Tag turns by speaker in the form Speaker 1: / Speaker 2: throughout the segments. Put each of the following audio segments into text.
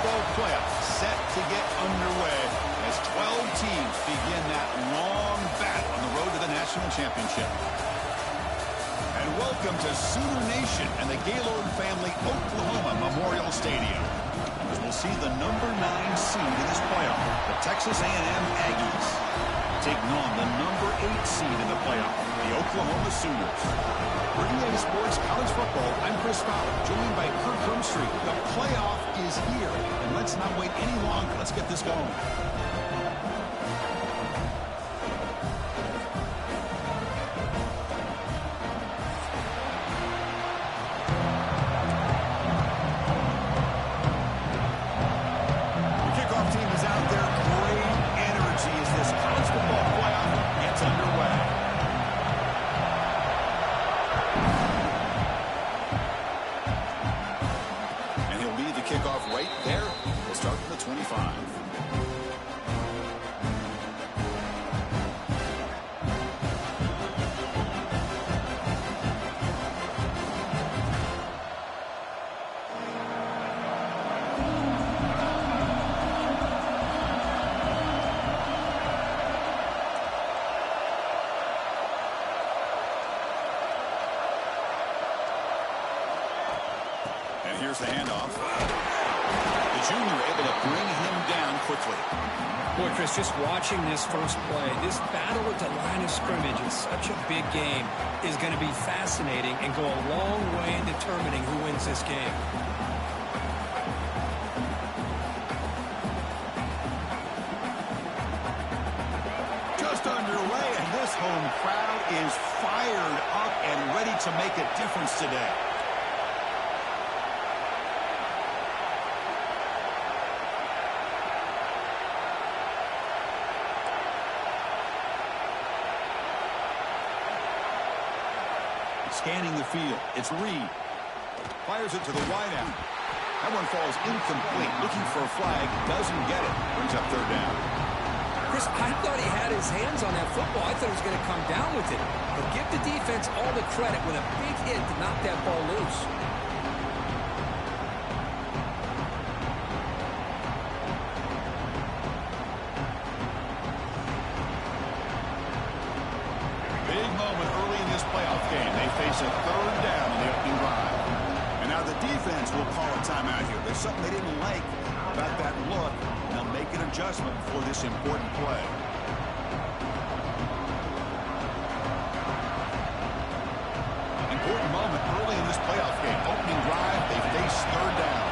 Speaker 1: football playoffs set to get underway as 12 teams begin that long battle on the road to the national championship. And welcome to Sooner Nation and the Gaylord Family Oklahoma Memorial Stadium, as we'll see the number 9 seed in this playoff, the Texas A&M Aggies, taking on the number 8 seed in the playoff, the Oklahoma Sooners. For EA Sports College Football, I'm Chris Fowler, joined by Kirk Brumstreet. The playoff is here, and let's not wait any longer. Let's get this going. Here's the handoff. The junior able to bring him down quickly.
Speaker 2: Boy, Chris, just watching this first play, this battle at the line of scrimmage in such a big game is going to be fascinating and go a long way in determining who wins this game.
Speaker 1: Just underway, and this home crowd is fired up and ready to make a difference today. Scanning the field, it's Reed. Fires it to the wideout. That one falls incomplete. Looking for a flag, doesn't get it. Brings up third down.
Speaker 2: Chris, I thought he had his hands on that football. I thought he was going to come down with it. But give the defense all the credit with a big hit to knock that ball loose.
Speaker 1: Face a third down in the opening drive. And now the defense will call a timeout here. There's something they didn't like about that look. They'll make an adjustment for this important play. Important moment early in this playoff game. Opening drive, they face third down.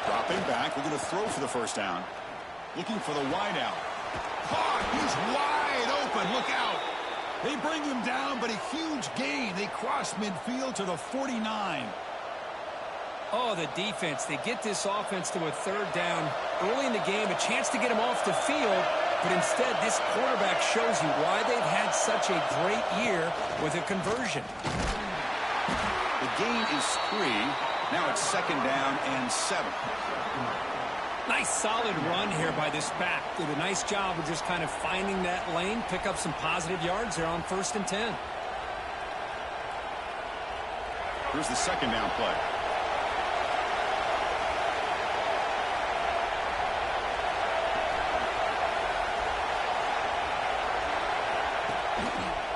Speaker 1: Dropping back, we're going to throw for the first down. Looking for the wideout. Caught, he's wide open, look out. They bring him down, but a huge gain. They cross midfield to the 49.
Speaker 2: Oh, the defense, they get this offense to a third down early in the game, a chance to get him off the field, but instead this quarterback shows you why they've had such a great year with a conversion.
Speaker 1: The gain is 3. Now it's second down and 7.
Speaker 2: Nice solid run here by this back. Did a nice job of just kind of finding that lane, pick up some positive yards there on 1st and 10.
Speaker 1: Here's the second down play.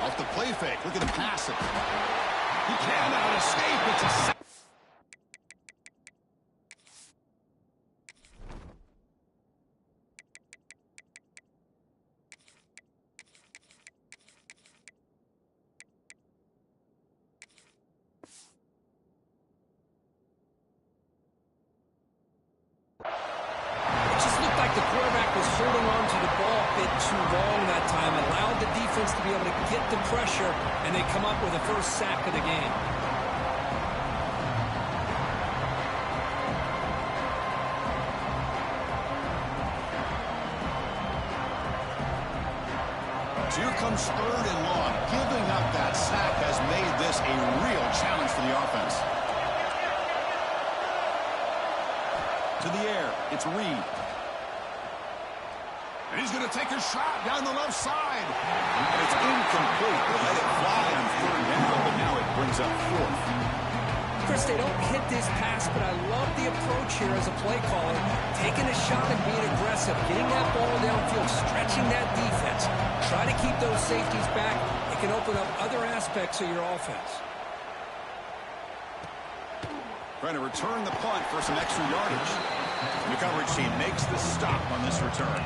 Speaker 1: Off the play fake. Look at him pass it. He cannot escape. It's a
Speaker 2: to be able to get the pressure, and they come up with the first sack of the game.
Speaker 1: So here comes third and long. Giving up that sack has made this a real challenge for the offense. To the air, it's Reed. And he's going to take a shot down the left side. And it's incomplete. They let it fly on third down, but now it brings up 4th.
Speaker 2: Chris, they don't hit this pass, but I love the approach here as a play caller. Taking a shot and being aggressive, getting that ball downfield, stretching that defense. Try to keep those safeties back. It can open up other aspects of your offense.
Speaker 1: Trying to return the punt for some extra yardage. The coverage team makes the stop on this return.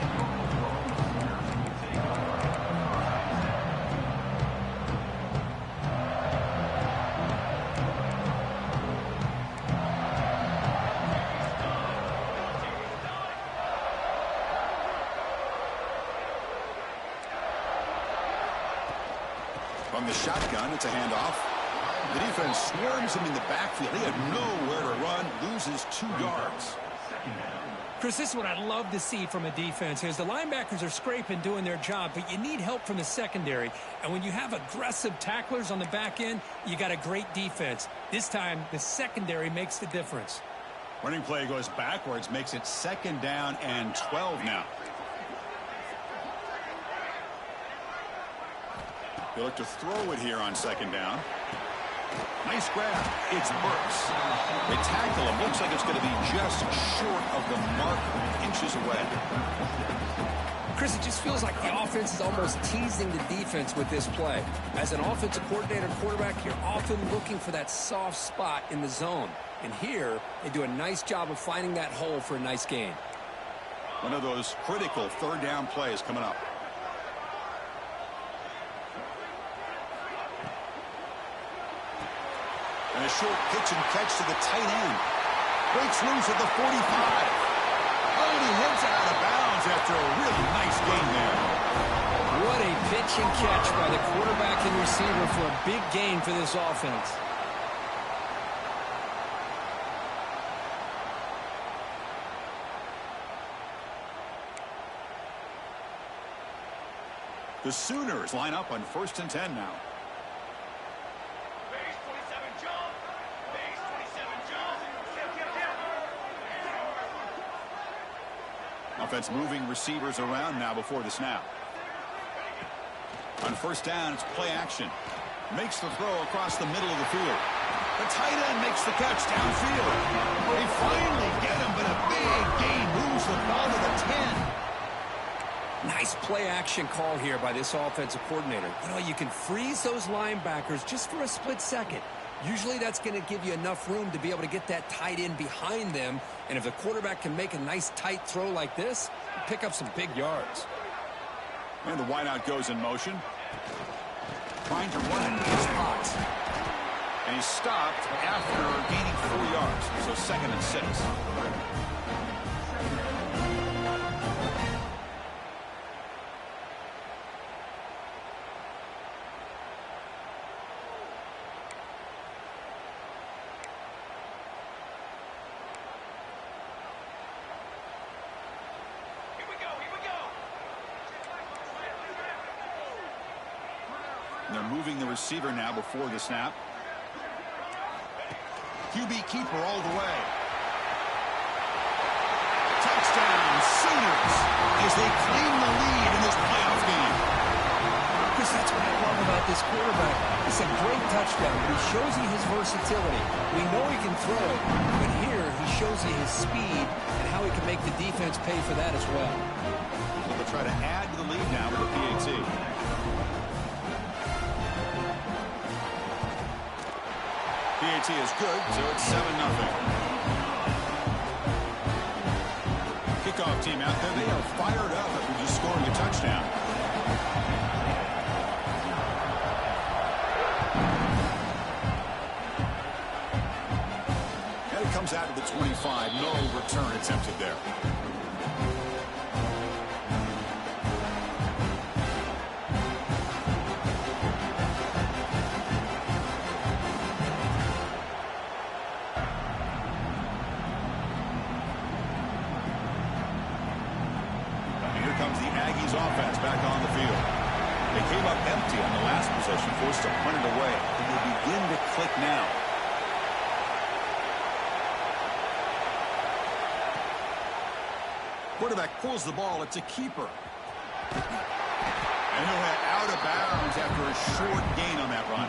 Speaker 1: From the shotgun, it's a handoff. The defense swarms him in the backfield. He had nowhere to run, loses 2 yards.
Speaker 2: Chris, this is what I love to see from a defense is the linebackers are scraping, doing their job, but you need help from the secondary. And when you have aggressive tacklers on the back end, you got a great defense. This time, the secondary makes the difference.
Speaker 1: Running play goes backwards, makes it 2nd down and 12 now. They look to throw it here on 2nd down. Nice grab. It's Burks. They tackle him. Looks like it's going to be just short of the mark, inches away.
Speaker 2: Chris, it just feels like the offense is almost teasing the defense with this play. As an offensive coordinator quarterback, you're often looking for that soft spot in the zone. And here, they do a nice job of finding that hole for a nice gain.
Speaker 1: One of those critical 3rd down plays coming up. And a short pitch and catch to the tight end. Breaks loose at the 45. Oh, and he heads out of bounds after a really nice gain there.
Speaker 2: What a pitch and catch by the quarterback and receiver for a big gain for this offense.
Speaker 1: The Sooners line up on 1st and 10 now. Offense moving receivers around now before the snap. On 1st down, it's play action. Makes the throw across the middle of the field. The tight end makes the catch downfield. They finally get him, but a big gain moves the ball to the 10.
Speaker 2: Nice play action call here by this offensive coordinator. You know, you can freeze those linebackers just for a split second. Usually that's going to give you enough room to be able to get that tight end behind them. And if the quarterback can make a nice tight throw like this, pick up some big yards.
Speaker 1: And the wideout goes in motion. Trying to run into the spot. And he's stopped after gaining 4 yards. So 2nd and 6. They're moving the receiver now before the snap. QB keeper all the way. Touchdown, Sooners, as they claim the lead in this playoff game.
Speaker 2: Chris, that's what I love about this quarterback. It's a great touchdown, but he shows you his versatility. We know he can throw it, but here he shows you his speed and how he can make the defense pay for that as well.
Speaker 1: So they'll try to add to the lead now with a PAT. PAT is good, so it's 7-0. Kickoff team out there. They are fired up after just scoring a touchdown. And it comes out to the 25. No return attempted there. Comes the Aggies offense back on the field. They came up empty on the last possession, forced to punt it away, and they begin to click now. Quarterback pulls the ball. It's a keeper. And he'll head out of bounds after a short gain on that run.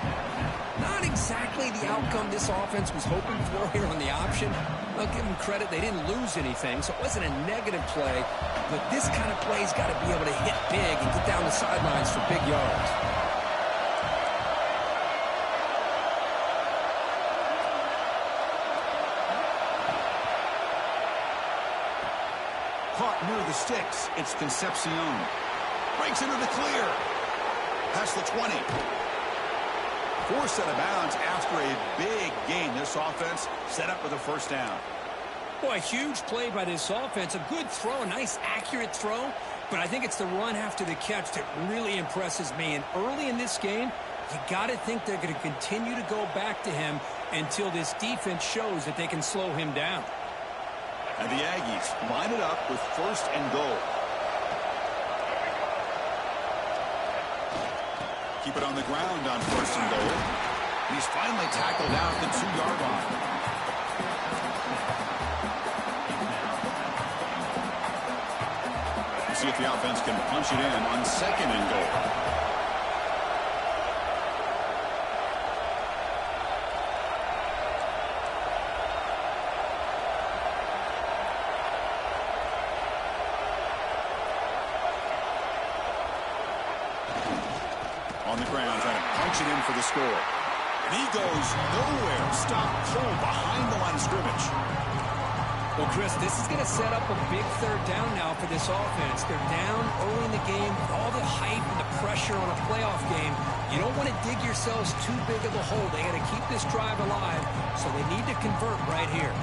Speaker 2: Not exactly the outcome this offense was hoping for here on the option. I'll give them credit. They didn't lose anything, so it wasn't a negative play. But this kind of play's got to be able to hit big and get down the sidelines for big yards.
Speaker 1: Caught near the sticks. It's Concepcion. Breaks into the clear. Past the 20. Forced out of bounds after a big gain. This offense set up with a first down.
Speaker 2: Boy, a huge play by this offense. A good throw, a nice accurate throw. But I think it's the run after the catch that really impresses me. And early in this game, you got to think they're going to continue to go back to him until this defense shows that they can slow him down.
Speaker 1: And the Aggies line it up with first and goal. Keep it on the ground on first and goal. He's finally tackled out the 2-yard line. Let's see if the offense can punch it in on second and goal. On the ground, trying to punch it in for the score. And he goes nowhere. Stop cold behind the line of scrimmage.
Speaker 2: Well, Chris, this is going to set up a big third down now for this offense. They're down early in the game with all the hype and the pressure on a playoff game. You don't want to dig yourselves too big of a hole. They got to keep this drive alive, so they need to convert right here.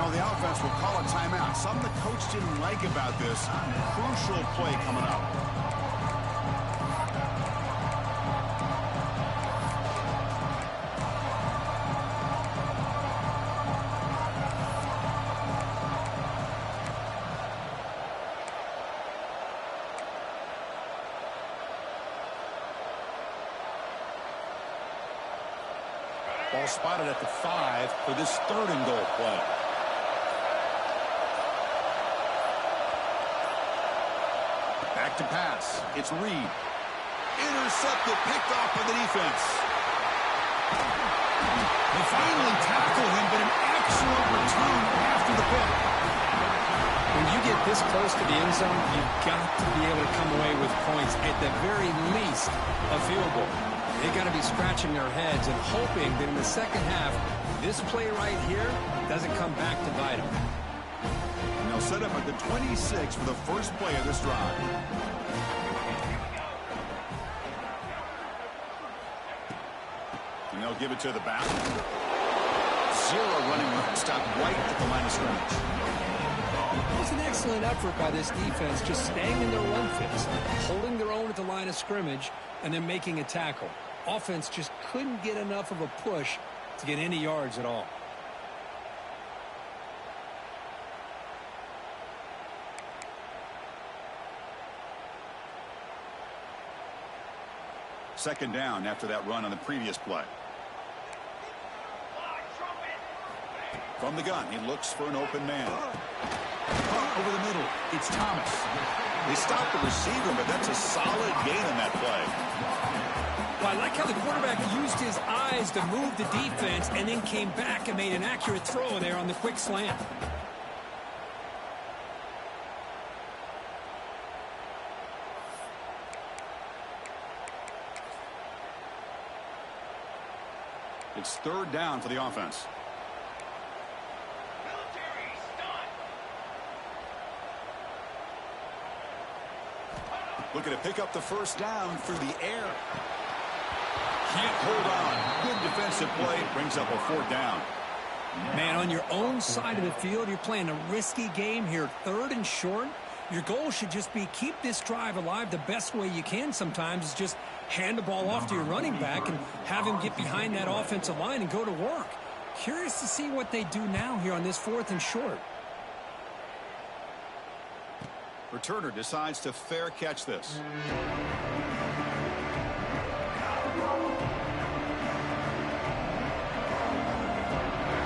Speaker 1: The offense will call a timeout. Something the coach didn't like about this. Crucial play coming up. Ball spotted at the 5 for this third and goal play. Back to pass. It's Reed. Intercepted, picked off by the defense. They finally tackle him, but an excellent return after the pick.
Speaker 2: When you get this close to the end zone, you've got to be able to come away with points, at the very least a field goal. They've got to be scratching their heads and hoping that in the second half, this play right here doesn't come back to bite them.
Speaker 1: And they'll set up at the 26 for the first play of this drive. And they'll give it to the back. Zero running room. Stopped right at the line of scrimmage.
Speaker 2: It was an excellent effort by this defense, just staying in their run fits, holding their own at the line of scrimmage, and then making a tackle. Offense just couldn't get enough of a push to get any yards at all.
Speaker 1: Second down after that run on the previous play. From the gun, he looks for an open man. Over the middle, it's Thomas. They stopped the receiver, but that's a solid gain on that play.
Speaker 2: Well, I like how the quarterback used his eyes to move the defense and then came back and made an accurate throw there on the quick slant.
Speaker 1: It's third down for the offense. Looking to pick up the first down through the air. Can't hold on. Good defensive play. Brings up a fourth down.
Speaker 2: Man, on your own side of the field, you're playing a risky game here. Third and short. Your goal should just be keep this drive alive the best way you can sometimes is just hand the ball off to your running back and have him get behind that offensive line and go to work. Curious to see what they do now here on this fourth and short.
Speaker 1: Returner decides to fair catch this.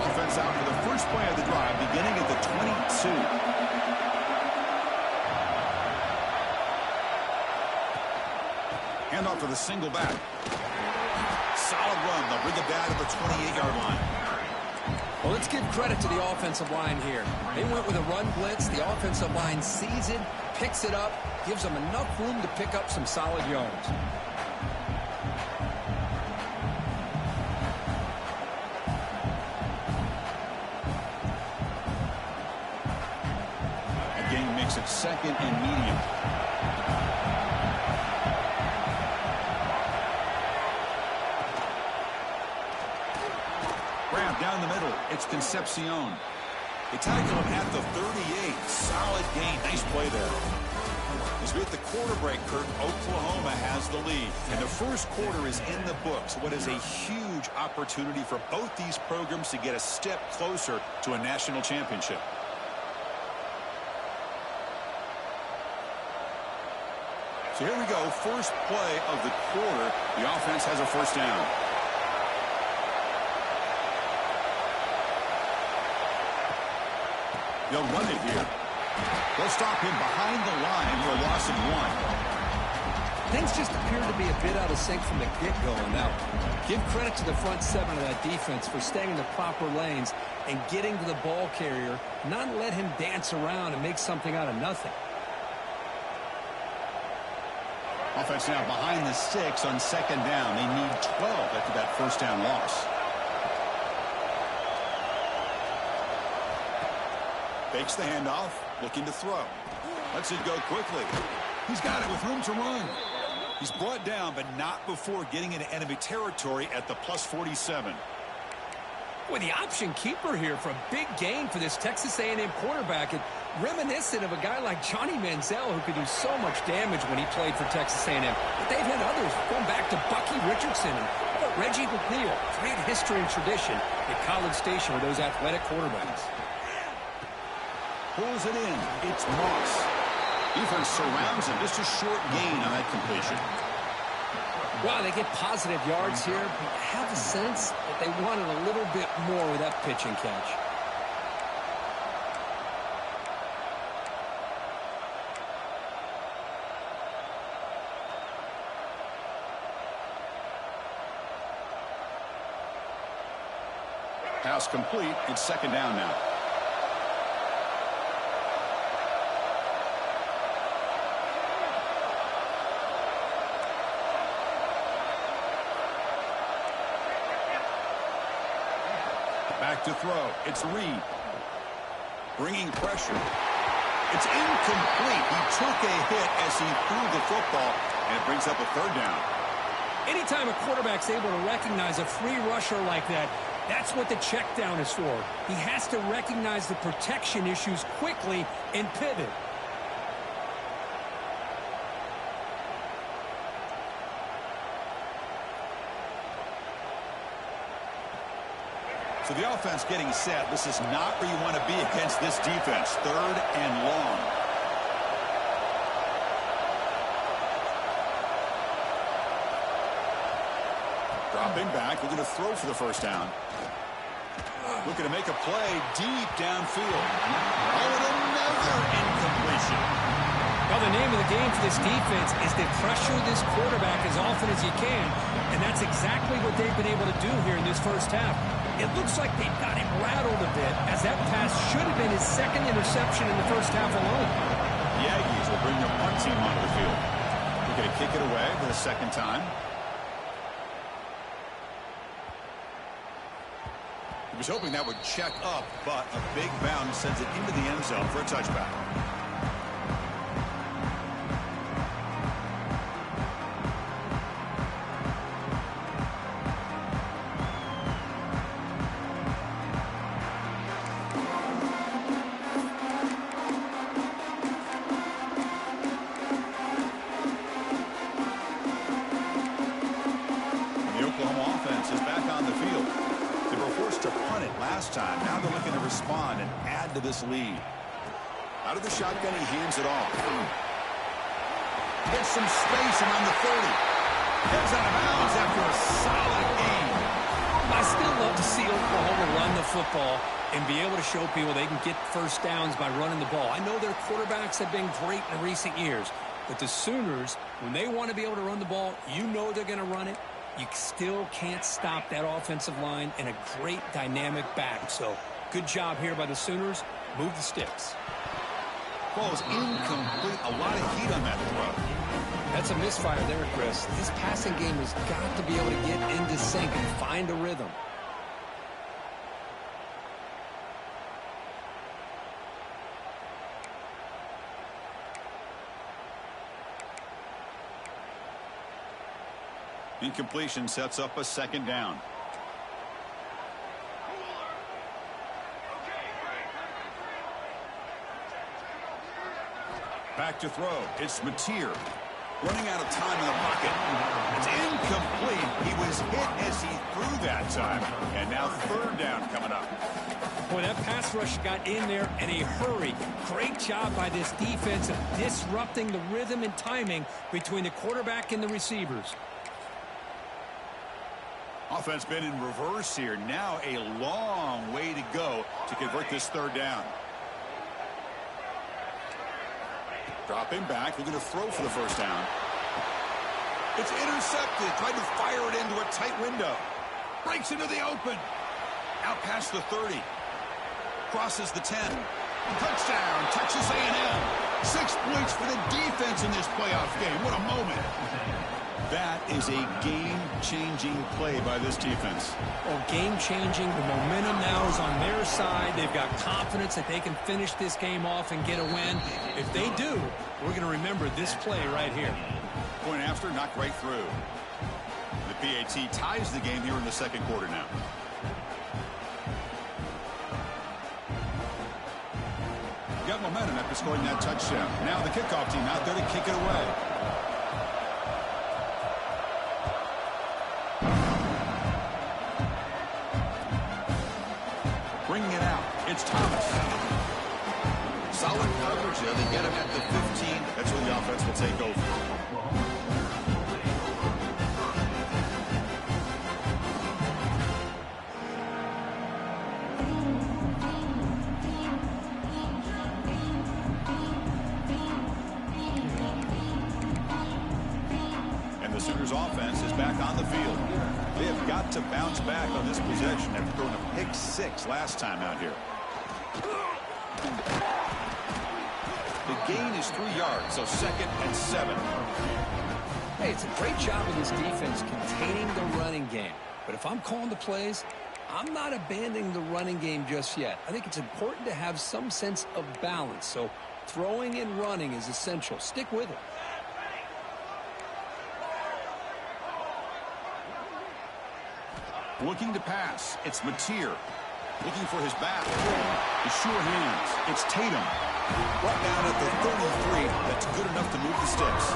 Speaker 1: Offense out for the first play of the drive, beginning at the 22. Handoff for the single back. Solid run. They'll bring it back to the 28-yard line.
Speaker 2: Well, let's give credit to the offensive line here. They went with a run blitz. The offensive line sees it, picks it up, gives them enough room to pick up some solid yards.
Speaker 1: A gain makes it second and medium. Down the middle, it's Concepcion. They tackle him at the 38. Solid gain. Nice play there. As we hit the quarter break, Kurt, Oklahoma has the lead. And the first quarter is in the books. What is a huge opportunity for both these programs to get a step closer to a national championship. So here we go. First play of the quarter. The offense has a first down. They'll run it here. They'll stop him behind the line for a loss of 1.
Speaker 2: Things just appear to be a bit out of sync from the get-go. Now, give credit to the front seven of that defense for staying in the proper lanes and getting to the ball carrier, not let him dance around and make something out of nothing.
Speaker 1: Offense now behind the 6 on second down. They need 12 after that first down loss. Fakes the handoff, looking to throw. Lets it go quickly. He's got it with room to run. He's brought down, but not before getting into enemy territory at the +47.
Speaker 2: With the option keeper here for a big gain for this Texas A&M quarterback, and reminiscent of a guy like Johnny Manziel who could do so much damage when he played for Texas A&M. But they've had others going back to Bucky Richardson and Reggie McNeil. Great history and tradition at College Station with those athletic quarterbacks.
Speaker 1: Pulls it in. It's Moss. Defense surrounds him. Just a short gain on that completion.
Speaker 2: Wow, they get positive yards here. I have a sense that they wanted a little bit more with that pitch and catch.
Speaker 1: Pass complete. It's second down now. Back to throw. It's Reed. Bringing pressure. It's incomplete. He took a hit as he threw the football, and it brings up a third down.
Speaker 2: Anytime a quarterback's able to recognize a free rusher like that, that's what the check down is for. He has to recognize the protection issues quickly and pivot.
Speaker 1: So the offense getting set. This is not where you want to be against this defense. Third and long. Dropping back, looking to throw for the first down. Looking to make a play deep downfield. Oh, and another incompletion.
Speaker 2: Well, the name of the game for this defense is to pressure this quarterback as often as you can, and that's exactly what they've been able to do here in this first half. It looks like they've got him rattled a bit, as that pass should have been his second interception in the first half alone.
Speaker 1: The Aggies will bring their punt team onto the field. They're going to kick it away for the second time. He was hoping that would check up, but a big bounce sends it into the end zone for a touchback. Time. Now they're looking to respond and add to this lead. Out of the shotgun, he hands it off. Gets some space around the 30. Heads out of bounds after a solid gain.
Speaker 2: I still love to see Oklahoma run the football and be able to show people they can get first downs by running the ball. I know their quarterbacks have been great in recent years, but the Sooners, when they want to be able to run the ball, you know they're going to run it. You still can't stop that offensive line and a great dynamic back. So good job here by the Sooners. Move the sticks.
Speaker 1: Ball is incomplete. A lot of heat on that throw.
Speaker 2: That's a misfire there, Chris. This passing game has got to be able to get into sync and find a rhythm.
Speaker 1: Incompletion sets up a second down. Back to throw. It's Mateer. Running out of time in the pocket. It's incomplete. He was hit as he threw that time. And now third down coming up.
Speaker 2: Boy, that pass rush got in there in a hurry. Great job by this defense of disrupting the rhythm and timing between the quarterback and the receivers.
Speaker 1: Offense been in reverse here. Now a long way to go to convert this third down. Dropping back, looking to throw for the first down. It's intercepted, trying to fire it into a tight window. Breaks into the open. Out past the 30. Crosses the 10. Touchdown, Texas A&M. 6 points for the defense in this playoff game. What a moment. That is a game-changing play by this defense.
Speaker 2: Oh, game-changing. The momentum now is on their side. They've got confidence that they can finish this game off and get a win. If they do, we're going to remember this play right here.
Speaker 1: Point after, knocked right through. The PAT ties the game here in the second quarter now. Got momentum after scoring that touchdown. Now the kickoff team out there to kick it away. Bringing it out. It's Thomas. Solid coverage there. They get him at the 15. That's where the offense will take over. And the Sooners offense is back on the field. They have got to bounce back on this possession after throwing a pick 6 last time out here. The gain is 3 yards, so 2nd and 7.
Speaker 2: Hey, it's a great job of this defense containing the running game. But if I'm calling the plays, I'm not abandoning the running game just yet. I think it's important to have some sense of balance. So throwing and running is essential. Stick with it.
Speaker 1: Looking to pass. It's Mateer. Looking for his back. The sure hands. It's Tatum. Brought down at the 33. That's good enough to move the sticks.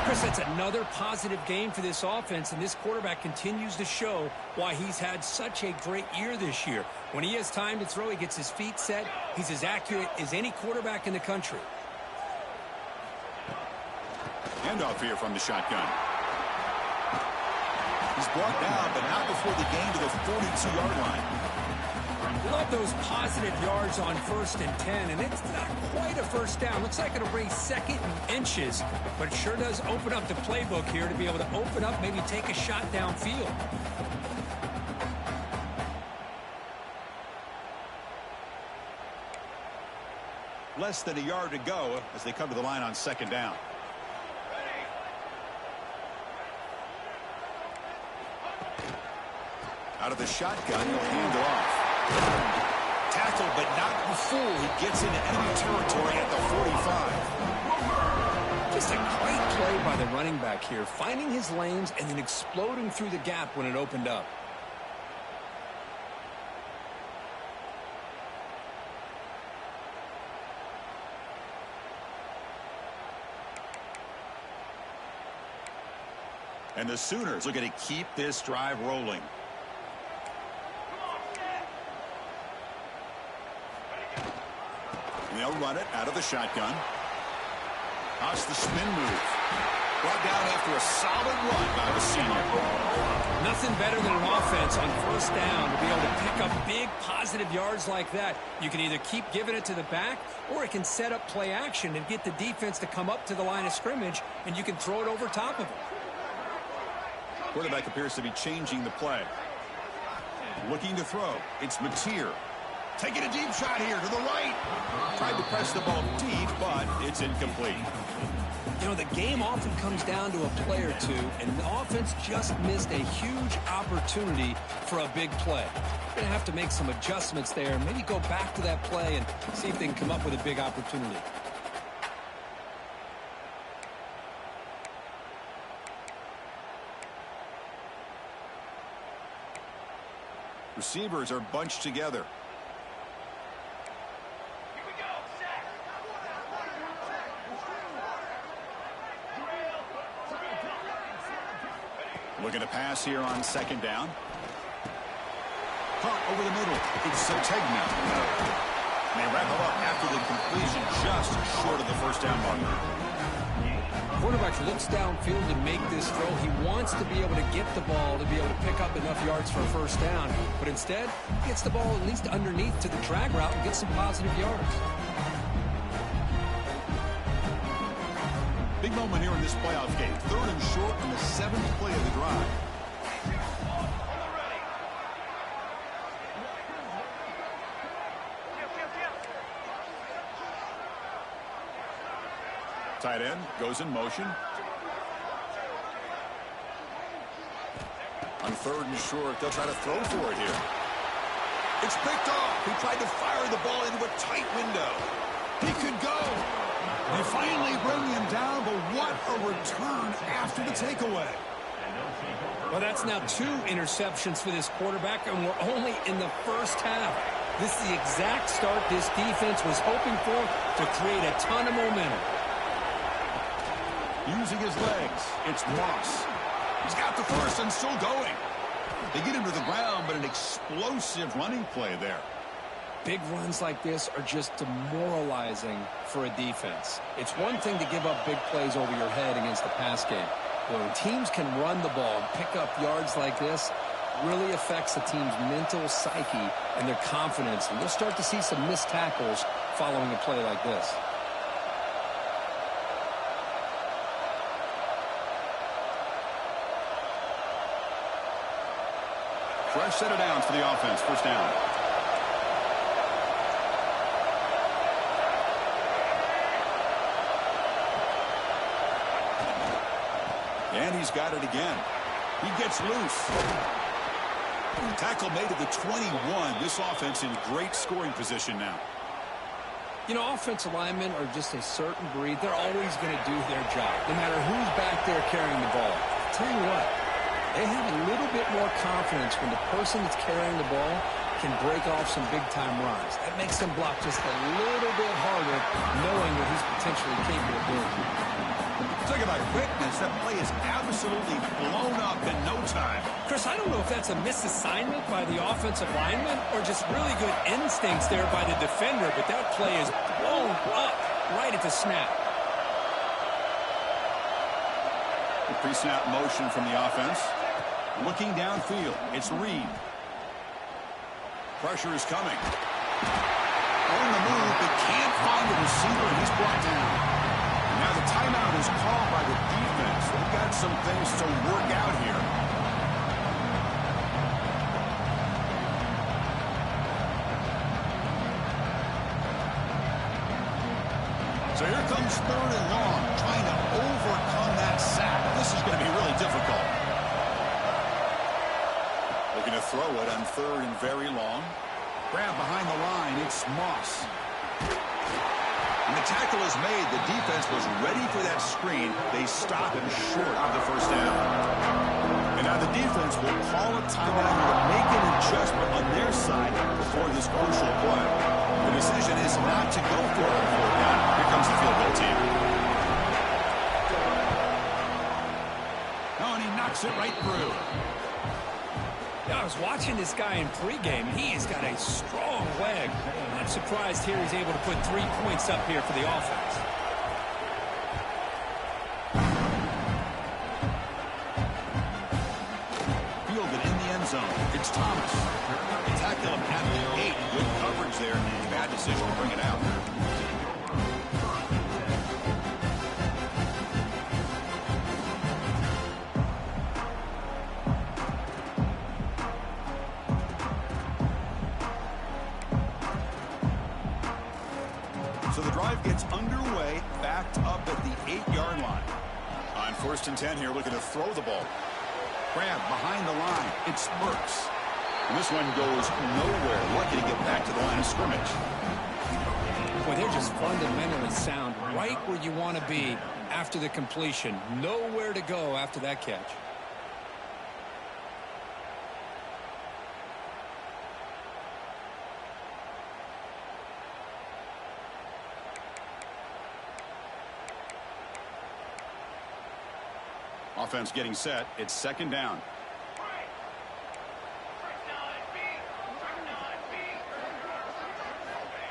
Speaker 2: Chris, that's another positive game for this offense, and this quarterback continues to show why he's had such a great year this year. When he has time to throw, he gets his feet set. He's as accurate as any quarterback in the country.
Speaker 1: Handoff here from the shotgun. He's brought down, but not before the gain to the 42-yard line.
Speaker 2: Love those positive yards on 1st and 10, and it's not quite a first down. Looks like it'll bring 2nd and inches, but it sure does open up the playbook here to be able to open up, maybe take a shot downfield.
Speaker 1: Less than a yard to go as they come to the line on 2nd down. Out of the shotgun, he'll hand it off. Tackled, but not before he gets into enemy territory at the 45.
Speaker 2: Just a great play by the running back here, finding his lanes and then exploding through the gap when it opened up.
Speaker 1: And the Sooners are going to keep this drive rolling. they'll run it out of the shotgun. How's the spin move? Brought down after a solid run by the senior.
Speaker 2: Nothing better than an offense on first down to be able to pick up big positive yards like that. You can either keep giving it to the back, or it can set up play action and get the defense to come up to the line of scrimmage, and you can throw it over top of them.
Speaker 1: Quarterback appears to be changing the play. Looking to throw. It's Mateer. Taking a deep shot here to the right. Tried to press the ball deep, but it's incomplete.
Speaker 2: You know, the game often comes down to a play or two, and the offense just missed a huge opportunity for a big play. They're going to have to make some adjustments there, maybe go back to that play and see if they can come up with a big opportunity.
Speaker 1: Receivers are bunched together. Looking to pass here on second down. Caught over the middle. It's Tegna. They wrap him up after the completion, just short of the first down marker.
Speaker 2: Quarterback looks downfield to make this throw. He wants to be able to get the ball to be able to pick up enough yards for a first down, but instead gets the ball at least underneath to the drag route and gets some positive yards.
Speaker 1: Big moment here in this playoff game. 3rd and short on the 7th play of the drive. Tight end goes in motion. On 3rd and short, they'll try to throw for it here. It's picked off. He tried to fire the ball into a tight window. He could go. They finally bring him down, but what a return after the takeaway.
Speaker 2: Well, that's now 2 interceptions for this quarterback, and we're only in the first half. This is the exact start this defense was hoping for to create a ton of momentum.
Speaker 1: Using his legs, it's Moss. He's got the first and still going. They get him to the ground, but an explosive running play there.
Speaker 2: Big runs like this are just demoralizing for a defense. It's one thing to give up big plays over your head against the pass game. But when teams can run the ball and pick up yards like this, it really affects the team's mental psyche and their confidence. And you'll start to see some missed tackles following a play like this.
Speaker 1: Fresh set of downs for the offense. First down. And he's got it again. He gets loose. Tackle made at the 21. This offense in great scoring position now.
Speaker 2: You know, offensive linemen are just a certain breed. They're always going to do their job, no matter who's back there carrying the ball. I'll tell you what, they have a little bit more confidence when the person that's carrying the ball can break off some big-time runs. That makes them block just a little bit harder, knowing what he's potentially capable of doing.
Speaker 1: Talk about quickness. That play is absolutely blown up in no time.
Speaker 2: Chris, I don't know if that's a misassignment by the offensive lineman or just really good instincts there by the defender, but that play is blown up right at the snap.
Speaker 1: The pre-snap motion from the offense. Looking downfield, it's Reed. Pressure is coming. On the move, but can't find the receiver, and he's brought down. Now the timeout is called by the defense. They've got some things to work out here. So here comes 3rd and long, trying to overcome that sack. This is going to be really difficult. Looking to throw it on 3rd and very long. Grab behind the line, it's Moss. And the tackle is made. The defense was ready for that screen. They stop him short of the first down. And now the defense will call a timeout to make an adjustment on their side before this crucial play. The decision is not to go for it on 4th down. Here comes the field goal team. Oh, and he knocks it right through.
Speaker 2: Yeah, I was watching this guy in pregame. He's got a strong leg. I'm surprised here he's able to put 3 points up here for the offense.
Speaker 1: Fielded in the end zone. It's Thomas. They tackle him at the 8. Good coverage there. Bad decision to bring it out. So the drive gets underway, backed up at the 8-yard line. On 1st and 10 here, looking to throw the ball. Grab behind the line. It's Burks. And this one goes nowhere. Lucky to get back to the line of scrimmage.
Speaker 2: Boy, they're just fundamentally sound, right where you want to be after the completion. Nowhere to go after that catch.
Speaker 1: Offense getting set. It's 2nd down.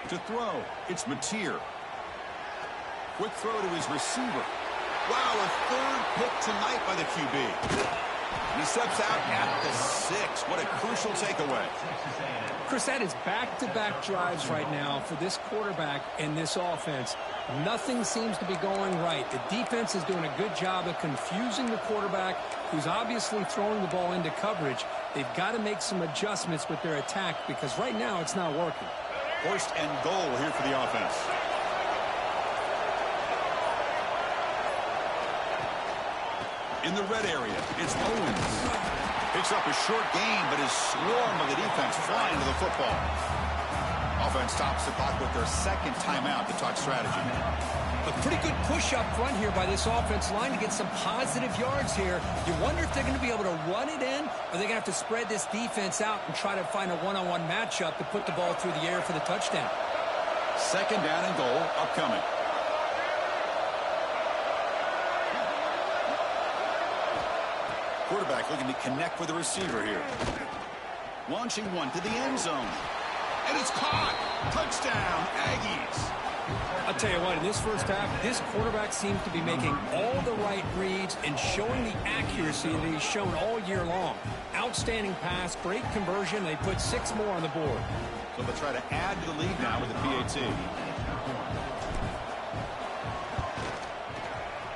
Speaker 1: To throw, it's Mateer. Quick throw to his receiver. Wow, a 3rd pick tonight by the QB. And he steps out at the 6. What a crucial takeaway.
Speaker 2: Chris, that is back-to-back drives right now for this quarterback and this offense. Nothing seems to be going right. The defense is doing a good job of confusing the quarterback, who's obviously throwing the ball into coverage. They've got to make some adjustments with their attack because right now it's not working.
Speaker 1: 1st and goal here for the offense. In the red area, it's Owens. Picks up a short gain, but is swarmed by the defense flying to the football. Offense stops the clock with their 2nd timeout to talk strategy.
Speaker 2: A pretty good push up front here by this offense line to get some positive yards here. You wonder if they're going to be able to run it in, or they're going to have to spread this defense out and try to find a one-on-one matchup to put the ball through the air for the touchdown.
Speaker 1: 2nd down and goal upcoming. Quarterback looking to connect with the receiver here. Launching one to the end zone. And it's caught. Touchdown, Aggies.
Speaker 2: I'll tell you what, in this first half, this quarterback seems to be making all the right reads and showing the accuracy that he's shown all year long. Outstanding pass, great conversion. They put 6 more on the board.
Speaker 1: So they'll try to add to the lead now with a PAT.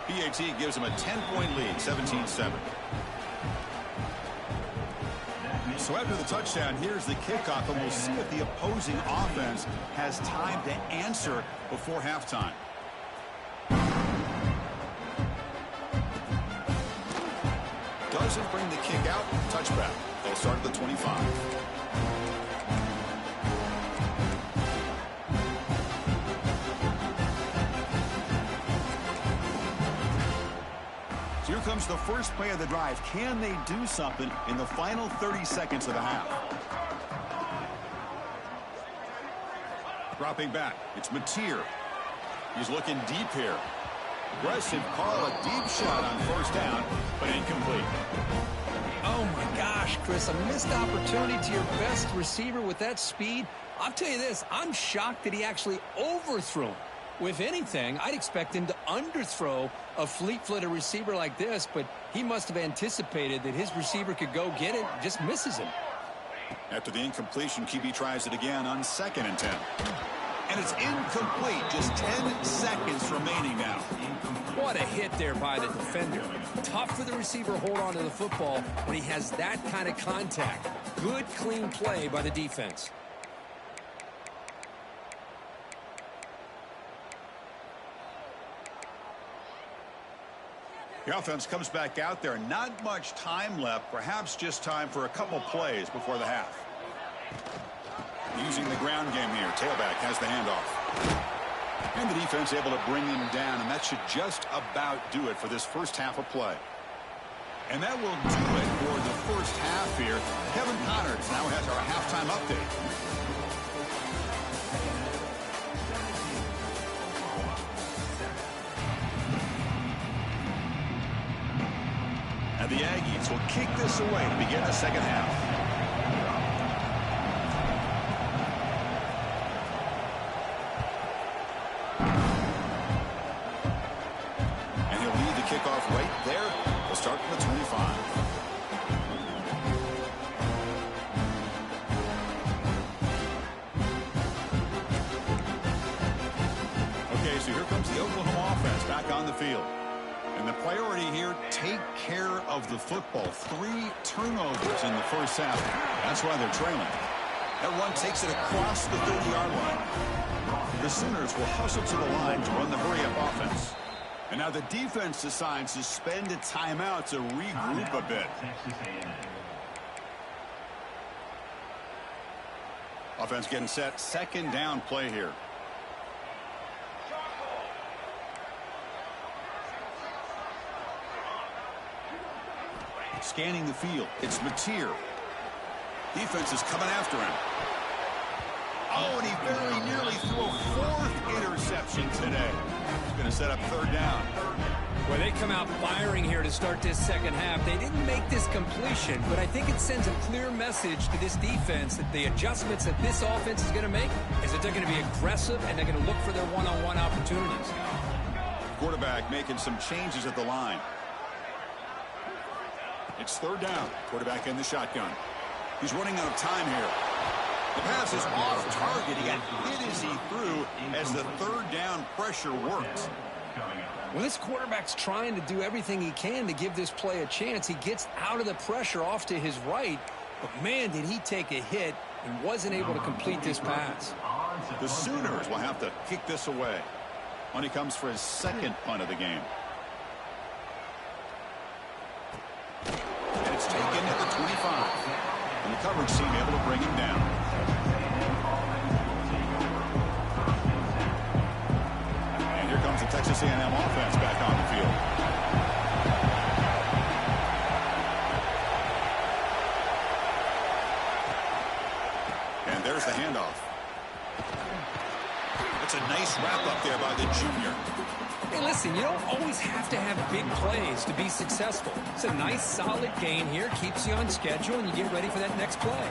Speaker 1: PAT gives them a 10-point lead, 17-7. So after the touchdown, here's the kickoff, and we'll see if the opposing offense has time to answer before halftime. Doesn't bring the kick out. Touchback. They'll start at the 25. Here comes the first play of the drive. Can they do something in the final 30 seconds of the half? Dropping back, it's Mateer. He's looking deep here. Aggressive call, a deep shot on 1st down, but incomplete.
Speaker 2: Oh my gosh, Chris, a missed opportunity to your best receiver with that speed. I'll tell you this, I'm shocked that he actually overthrew him. If anything, I'd expect him to underthrow a fleet-footed receiver like this, but he must have anticipated that his receiver could go get it, just misses him.
Speaker 1: After the incompletion, QB tries it again on 2nd and 10. And it's incomplete, just 10 seconds remaining now.
Speaker 2: What a hit there by the defender. Tough for the receiver to hold on to the football when he has that kind of contact. Good, clean play by the defense.
Speaker 1: The offense comes back out there. Not much time left. Perhaps just time for a couple plays before the half. Using the ground game here. Tailback has the handoff. And the defense able to bring him down. And that should just about do it for this first half of play. And that will do it for the first half here. Kevin Connors now has our halftime update. And the Aggies will kick this away to begin the second half. kickoff right there. We'll start from the 25. Okay, so here comes the Oklahoma offense back on the field. And the priority here, take care of the football. 3 turnovers in the first half. That's why they're trailing. That run takes it across the 30-yard line. The Sooners will hustle to the line to run the hurry-up offense. And now the defense decides to spend a timeout to regroup a bit. Offense getting set. Second down play here. Scanning the field. It's Mateer. Defense is coming after him. Oh, and he very nearly threw a 4th interception today. He's going to set up 3rd down.
Speaker 2: Well, they come out firing here to start this second half. They didn't make this completion, but I think it sends a clear message to this defense that the adjustments that this offense is going to make is that they're going to be aggressive and they're going to look for their one-on-one opportunities.
Speaker 1: Quarterback making some changes at the line. It's 3rd down. Quarterback in the shotgun. He's running out of time here. The pass is off target. He got hit as he threw as the 3rd down pressure worked.
Speaker 2: Well, this quarterback's trying to do everything he can to give this play a chance. He gets out of the pressure off to his right, but man, did he take a hit and wasn't able to complete this pass.
Speaker 1: The Sooners will have to kick this away when he comes for his 2nd punt of the game. And it's taken at the 25. And the coverage team able to bring him down. And here comes the Texas A&M offense back on the field. And there's the handoff. That's a nice wrap up there by the junior.
Speaker 2: Hey, listen, you don't always have to have big plays to be successful. It's a nice, solid gain here. Keeps you on schedule, and you get ready for that next play.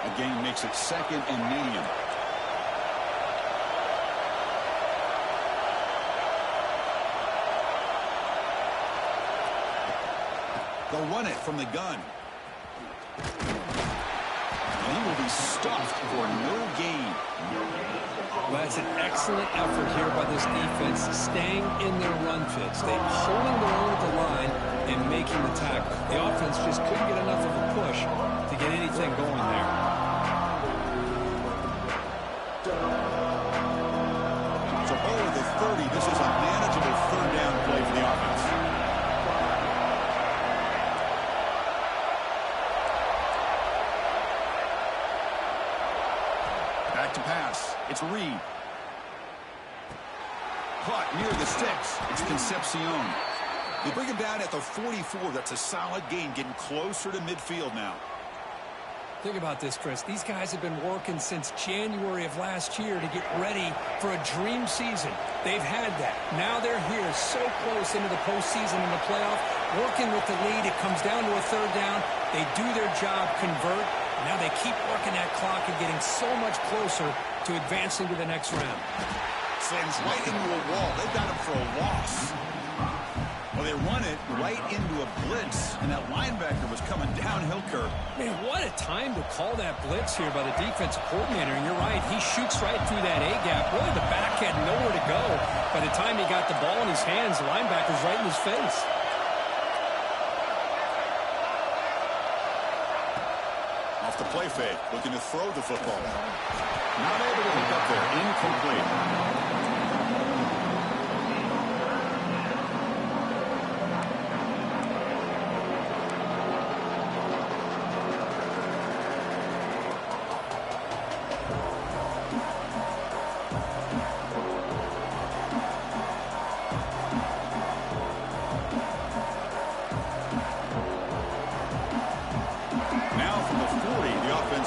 Speaker 1: A gain makes it 2nd and medium. They'll run it from the gun. And he will be stuffed for no gain.
Speaker 2: Well, that's an excellent effort here by this defense, staying in their run fits. They're holding their own at the line and making the tackle. The offense just couldn't get enough of a push to get anything going there.
Speaker 1: So over the 30, this is a manageable 3rd down play for the offense. Back to pass. It's Reed. Caught near the sticks. It's Concepcion. They bring him down at the 44. That's a solid gain, getting closer to midfield now.
Speaker 2: Think about this, Chris. These guys have been working since January of last year to get ready for a dream season. They've had that. Now they're here so close into the postseason and the playoff, working with the lead. It comes down to a 3rd down. They do their job, convert. Now they keep working that clock and getting so much closer to advancing to the next round.
Speaker 1: Slams right into a wall. They've got him for a loss. Well, they run it right into a blitz, and that linebacker was coming downhill, Kirk.
Speaker 2: Man, what a time to call that blitz here by the defensive coordinator. And you're right, he shoots right through that A-gap. Really, the back had nowhere to go. By the time he got the ball in his hands, the linebacker's right in his face.
Speaker 1: Off the play fake, looking to throw the football. Not able to hook up there. Incomplete.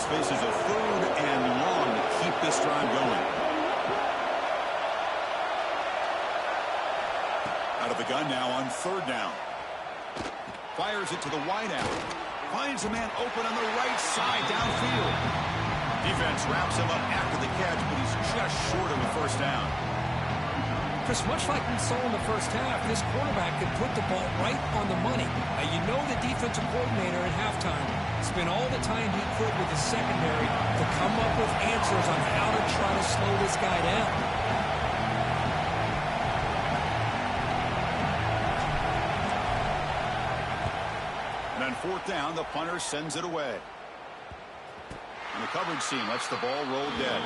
Speaker 1: Faces a 3rd and long to keep this drive going. Out of the gun now on 3rd down. Fires it to the wideout. Finds a man open on the right side downfield. Defense wraps him up after the catch, but he's just short of the first down.
Speaker 2: Chris, much like we saw in the first half, this quarterback could put the ball right on the money. Now, you know the defensive coordinator at halftime spent all the time he could with the secondary to come up with answers on how to try to slow this guy down.
Speaker 1: And on fourth down, the punter sends it away. And the coverage team lets the ball roll dead.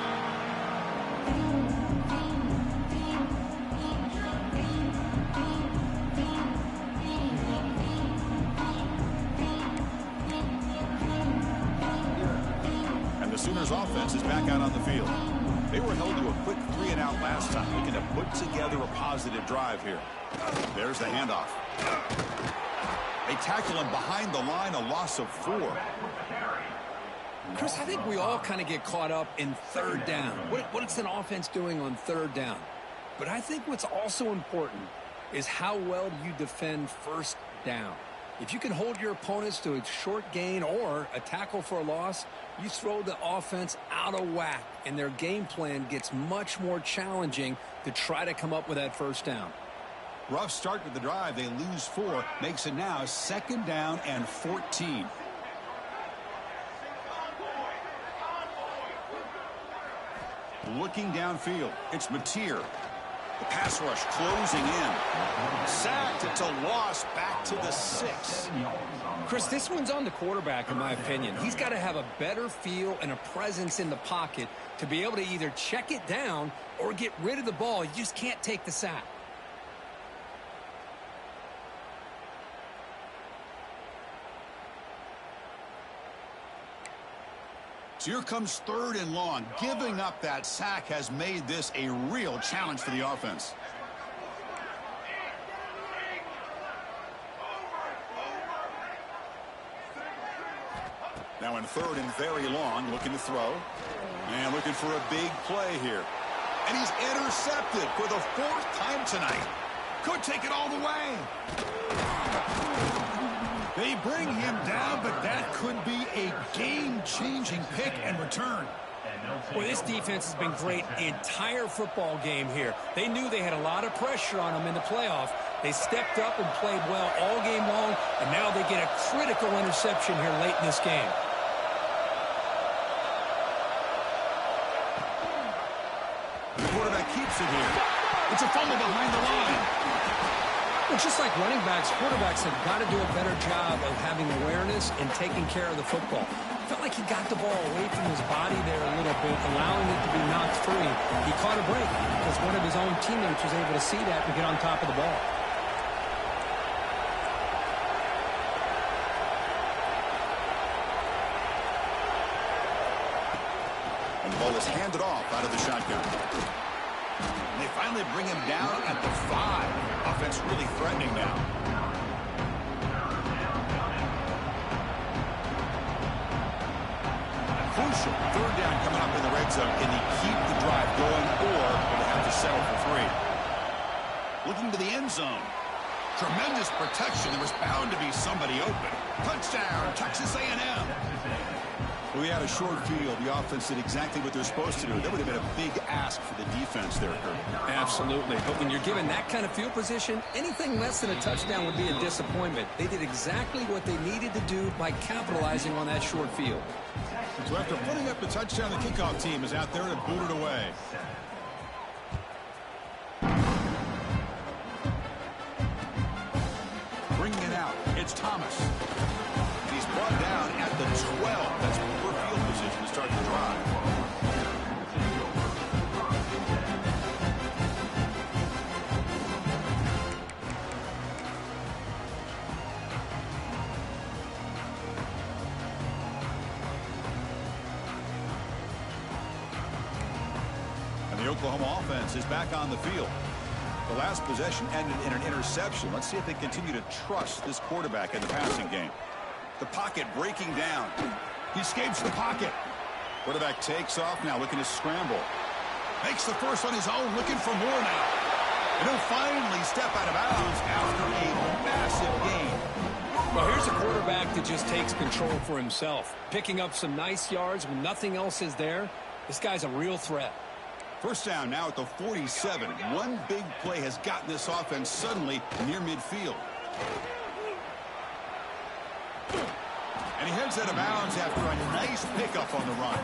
Speaker 1: Sooners offense is back out on the field. They were held to a quick 3-and-out last time, looking to put together a positive drive here. There's the handoff. They tackle him behind the line, a loss of 4.
Speaker 2: Chris, I think we all kind of get caught up in third down. What's an offense doing on third down? But I think what's also important is how well you defend first down. If you can hold your opponents to a short gain or a tackle for a loss, you throw the offense out of whack, and their game plan gets much more challenging to try to come up with that first down.
Speaker 1: Rough start to the drive. They lose 4. Makes it now 2nd down and 14. Looking downfield, it's Mateer. The pass rush closing in. Sacked. It's a loss back to the 6.
Speaker 2: Chris, this one's on the quarterback, in my opinion. He's got to have a better feel and a presence in the pocket to be able to either check it down or get rid of the ball. You just can't take the sack.
Speaker 1: So here comes 3rd and long. Giving up that sack has made this a real challenge for the offense. Now in 3rd and very long, looking to throw. And looking for a big play here. And he's intercepted for the 4th time tonight. Could take it all the way. They bring him down, but that could be a game-changing pick and return.
Speaker 2: Well, this defense has been great the entire football game here. They knew they had a lot of pressure on them in the playoff. They stepped up and played well all game long, and now they get a critical interception here late in this game.
Speaker 1: The quarterback keeps it here. It's a fumble behind the line.
Speaker 2: Well, just like running backs, quarterbacks have got to do a better job of having awareness and taking care of the football. Felt like he got the ball away from his body there a little bit, allowing it to be knocked free. He caught a break because one of his own teammates was able to see that and get on top of the ball.
Speaker 1: And the ball is handed off out of the shotgun. And they finally bring him down at the 5. Offense really threatening now. Crucial 3rd down coming up in the red zone. Can he keep the drive going, or will they have to settle for 3? Looking to the end zone. Tremendous protection. There was bound to be somebody open. Touchdown, Texas A&M. We had a short field. The offense did exactly what they're supposed to do. That would have been a big ask for the defense there, Kirk.
Speaker 2: Absolutely. But when you're given that kind of field position, anything less than a touchdown would be a disappointment. They did exactly what they needed to do by capitalizing on that short field.
Speaker 1: So after putting up the touchdown, the kickoff team is out there to boot it away. Bringing it out, it's Thomas. He's brought down at the 12. That's poor field position to start the drive. And the Oklahoma offense is back on the field. The last possession ended in an interception. Let's see if they continue to trust this quarterback in the passing game. The pocket breaking down. He escapes the pocket. Quarterback takes off now, looking to scramble. Makes the first on his own, looking for more now. And he'll finally step out of bounds after a massive gain.
Speaker 2: Well, here's a quarterback that just takes control for himself, picking up some nice yards when nothing else is there. This guy's a real threat.
Speaker 1: First down now at the 47. One big play has gotten this offense suddenly near midfield. And he heads out of bounds after a nice pickup on the run.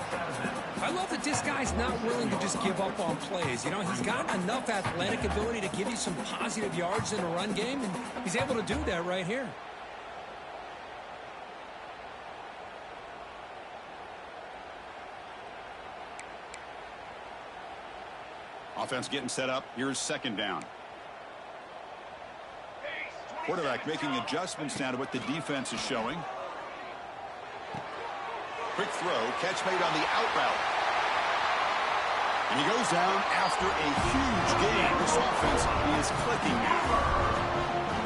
Speaker 2: I love that this guy's not willing to just give up on plays. You know, he's got enough athletic ability to give you some positive yards in a run game, and he's able to do that right here.
Speaker 1: Offense getting set up. Here's second down. Quarterback making adjustments now to what the defense is showing. Quick throw, catch made on the out route. And he goes down after a huge gain. This offense is clicking now.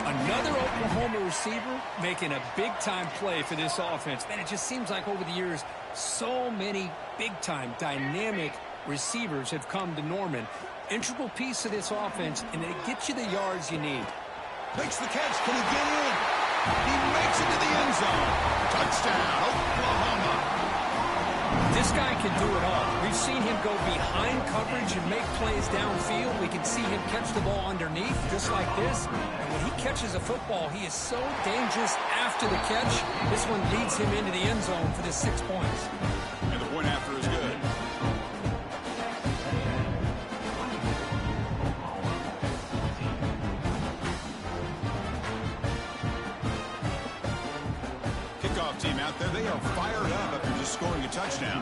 Speaker 2: Another Oklahoma receiver making a big-time play for this offense. Man, it just seems like over the years, so many big-time, dynamic receivers have come to Norman. Integral piece of this offense, and it gets you the yards you need.
Speaker 1: Makes the catch. Can he get in? He makes it to the end zone. Touchdown, Oklahoma.
Speaker 2: This guy can do it all. We've seen him go behind coverage and make plays downfield. We can see him catch the ball underneath, just like this. And when he catches a football, he is so dangerous after the catch. This one leads him into the end zone for the 6 points.
Speaker 1: And the point after is good. Team out there, they are fired up after just scoring a touchdown.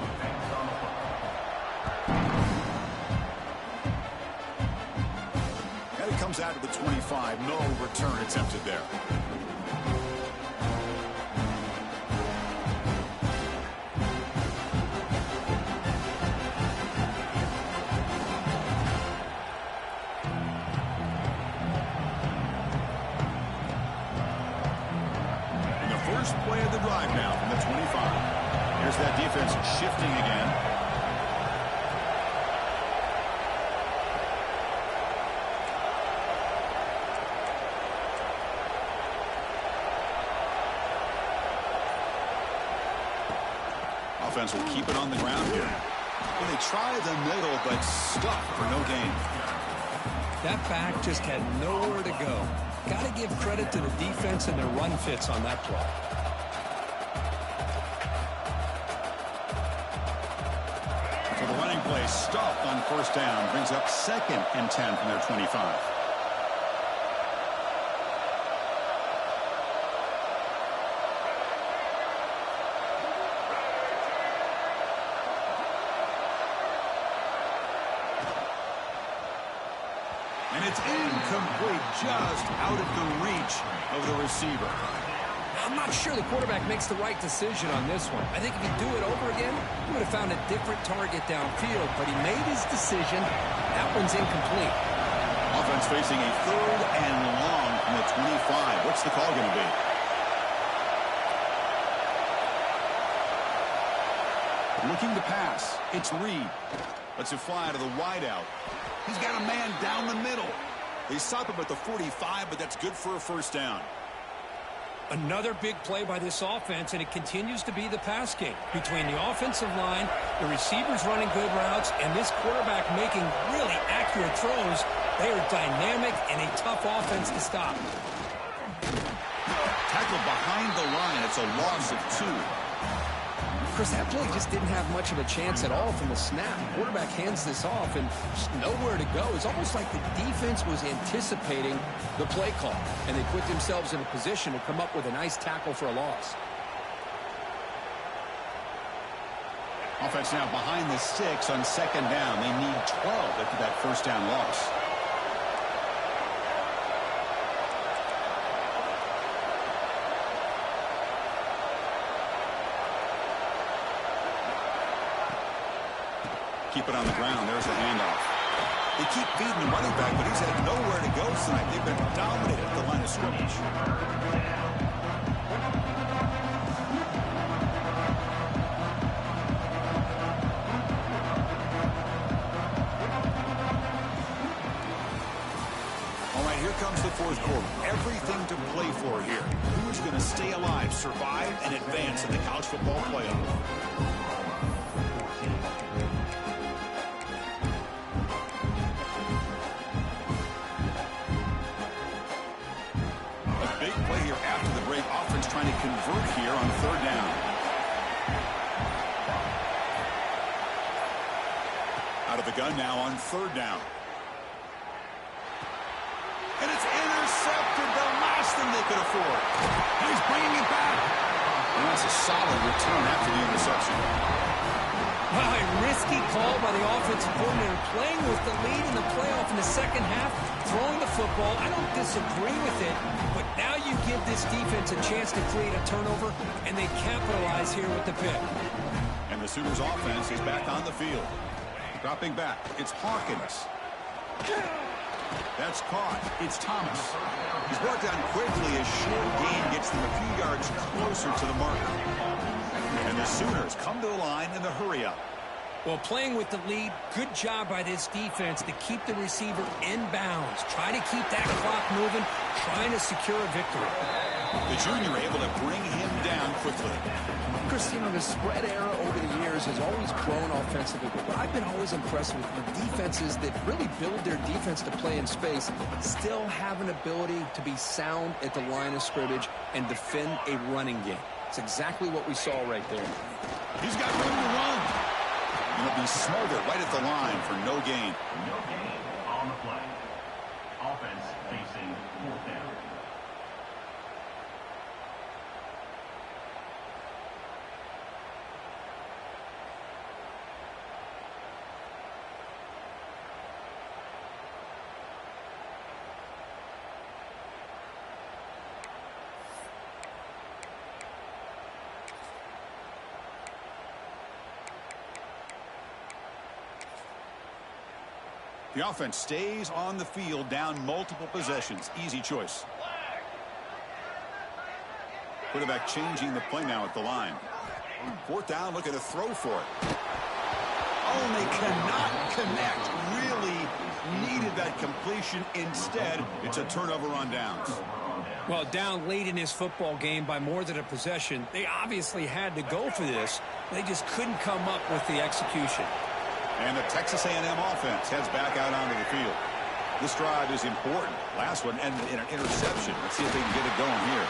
Speaker 1: And it comes out to the 25. No return attempted there. Play of the drive now from the 25. Here's that defense shifting again. Offense will keep it on the ground here. Well, they try the middle, but stuck for no gain.
Speaker 2: That back just had nowhere to go. Got to give credit to the defense and their run fits on that play.
Speaker 1: So the running play stopped on first down. Brings up 2nd and 10 from their 25. And it's incomplete, just out of the reach of the receiver.
Speaker 2: I'm not sure the quarterback makes the right decision on this one. I think if he'd do it over again, he would have found a different target downfield. But he made his decision. That one's incomplete.
Speaker 1: Offense facing a 3rd and long from the 25. What's the call going to be? Looking to pass. It's Reed. Lets it fly to the wideout. He's got a man down the middle. They stop him at the 45, but that's good for a first down.
Speaker 2: Another big play by this offense, and it continues to be the pass game. Between the offensive line, the receivers running good routes, and this quarterback making really accurate throws, they are dynamic and a tough offense to stop.
Speaker 1: Tackle behind the line. It's a loss of 2.
Speaker 2: Chris, that play just didn't have much of a chance at all from the snap. The quarterback hands this off and just nowhere to go. It's almost like the defense was anticipating the play call, and they put themselves in a position to come up with a nice tackle for a loss.
Speaker 1: Offense now behind the 6 on 2nd down. They need 12 after that first down loss. Keep it on the ground. There's a handoff. They keep feeding the running back, but he's had nowhere to go tonight. They've been dominated at the line of scrimmage. All right, here comes the fourth quarter. Everything to play for here. Who's going to stay alive, survive, and advance in the college football playoff? A big play here after the break. Offense trying to convert here on third down. Out of the gun now on third down. And it's intercepted, the last thing they could afford. And he's bringing it back. And that's a solid return after the interception.
Speaker 2: Wow, a risky call by the offensive coordinator, playing with the lead in the playoff in the second half, throwing the football. I don't disagree with it, but now you give this defense a chance to create a turnover, and they capitalize here with the pick.
Speaker 1: And the Sooners offense is back on the field. Dropping back, it's Hawkins. That's caught. It's Thomas. He's brought down quickly as short gain gets them a few yards closer to the marker. And the Sooners come to the line in the hurry-up.
Speaker 2: Well, playing with the lead, good job by this defense to keep the receiver in bounds. Try to keep that clock moving, trying to secure a victory.
Speaker 1: The junior able to bring him down quickly.
Speaker 3: Chris, you know, the spread era over the years has always grown offensively, but what I've been always impressed with are defenses that really build their defense to play in space, still have an ability to be sound at the line of scrimmage and defend a running game. It's exactly what we saw right there.
Speaker 1: He's got room to run. He'll be smothered right at the line for no gain.
Speaker 4: No gain on the play. Offense facing fourth down.
Speaker 1: The offense stays on the field, down multiple possessions. Easy choice. Quarterback changing the play now at the line. Fourth down, looking to throw for it. Oh, and they cannot connect. Really needed that completion. Instead, it's a turnover on downs.
Speaker 2: Well, down late in this football game by more than a possession, they obviously had to go for this. They just couldn't come up with the execution.
Speaker 1: And the Texas A&M offense heads back out onto the field. This drive is important. Last one ended in an interception. Let's see if they can get it going here.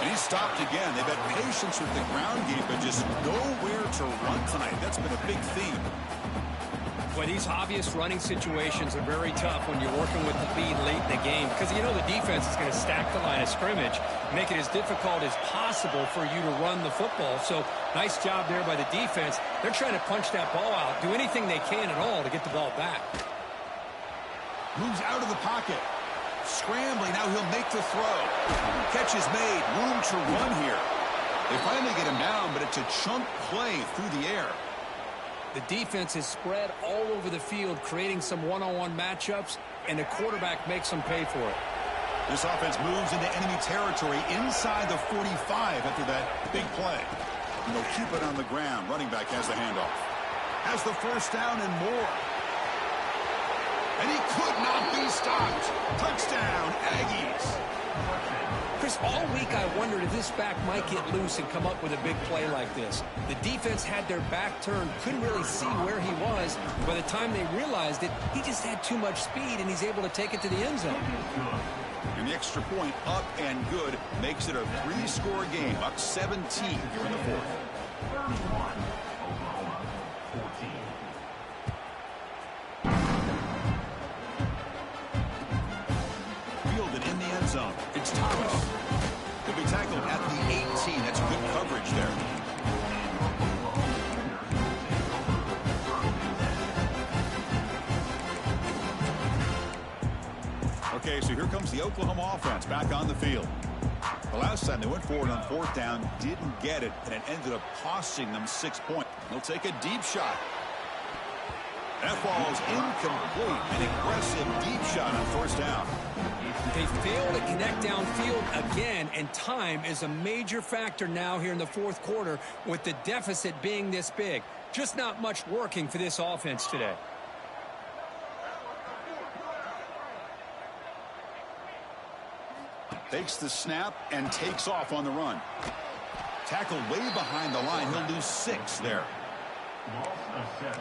Speaker 1: And he's stopped again. They've had patience with the ground game, but just nowhere to run tonight. That's been a big theme.
Speaker 2: Well, these obvious running situations are very tough when you're working with the lead late in the game, because you know the defense is going to stack the line of scrimmage, make it as difficult as possible for you to run the football. So nice job there by the defense. They're trying to punch that ball out, do anything they can at all to get the ball back.
Speaker 1: Moves out of the pocket. Scrambling, now he'll make the throw. Catch is made, room to run here. They finally get him down, but it's a chunk play through the air.
Speaker 2: The defense is spread all over the field, creating some one-on-one matchups, and the quarterback makes them pay for it.
Speaker 1: This offense moves into enemy territory inside the 45 after that big play. And they'll keep it on the ground. Running back has the handoff. Has the first down and more. And he could not be stopped. Touchdown, Aggies.
Speaker 2: Chris, all week I wondered if this back might get loose and come up with a big play like this. The defense had their back turned, couldn't really see where he was. By the time they realized it, he just had too much speed, and he's able to take it to the end zone.
Speaker 1: And the extra point up and good makes it a 3-score game, up 17 here in the fourth.
Speaker 4: 31, Oklahoma, 14.
Speaker 1: Fielded in the end zone. It's Thomas. He'll be tackled at the 18. That's good coverage there. Okay, so here comes the Oklahoma offense back on the field. The last time they went forward on fourth down, didn't get it, and it ended up costing them 6 points. They'll take a deep shot. That ball's incomplete. An aggressive deep shot on first down.
Speaker 2: They fail to connect downfield again, and time is a major factor now here in the fourth quarter with the deficit being this big. Just not much working for this offense today.
Speaker 1: Takes the snap and takes off on the run. Tackled way behind the line. He'll lose 6 there.
Speaker 4: Loss of 7.